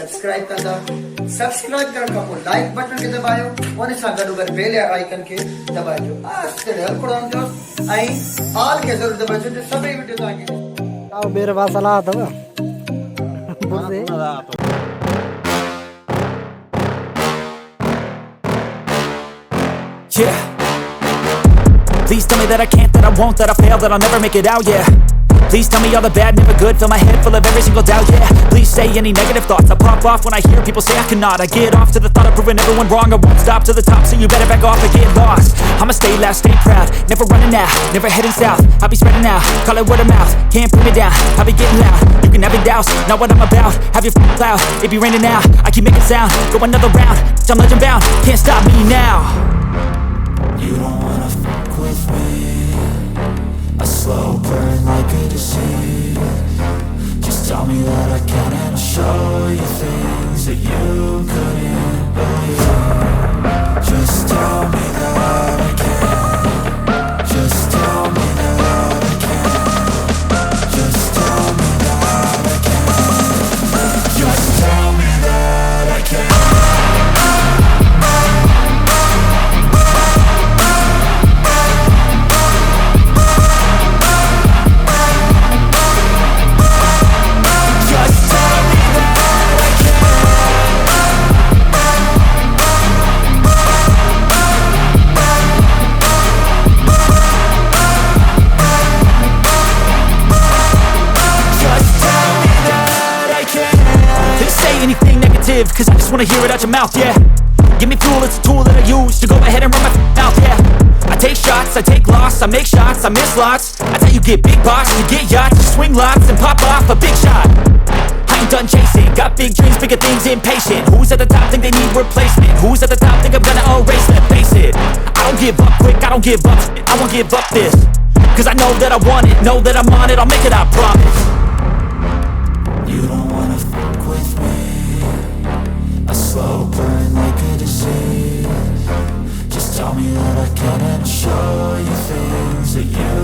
subscribe tanda. Subscribe करण का like button के दबायो और इस आगे डूबर bell icon के दबायो. आज तेरे हर कुरान जो आई all के जरूर दबायो जो सभी वीडियो आगे. आओ मेरे पास सलाह था बोले Yeah. Please tell me that I can't, that I won't, that I fail, that I'll never make it out, yeah. Please tell me all the bad, never good, fill my head full of every single doubt, yeah. Please say any negative thoughts, I pop off when I hear people say I cannot. I get off to the thought of proving everyone wrong, I won't stop to the top, so you better back off and get lost. I'ma stay loud, stay proud, never running out, never heading south. I'll be spreading out, call it word of mouth, can't put me down, I'll be getting loud. You can have your doubts, not what I'm about, have your cloud, it be raining now, I keep making sound, go another round, I'm legend bound, can't stop me now. You don't wanna fuck with me, a slow burn like a disease. Just tell me that I can and I'll show you things that you couldn't believe. Just tell me that I can. Just tell me that I can. Just tell me that I can. Just tell me that I can. Cause I just wanna hear it out your mouth, yeah. Give me fuel, it's a tool that I use to go ahead and run my mouth, yeah. I take shots, I take loss, I make shots, I miss lots. That's how you get big box, you get yachts, you swing lots and pop off a big shot. I ain't done chasing, got big dreams, bigger things, impatient. Who's at the top think they need replacement? Who's at the top think I'm gonna erase them? Face it, I don't give up quick, I don't give up shit, I won't give up this. Cause I know that I want it, know that I'm on it, I'll make it, I promise. You don't wanna fuck with me, a slow burn like a disease. Just tell me that I can and I'll show you things that you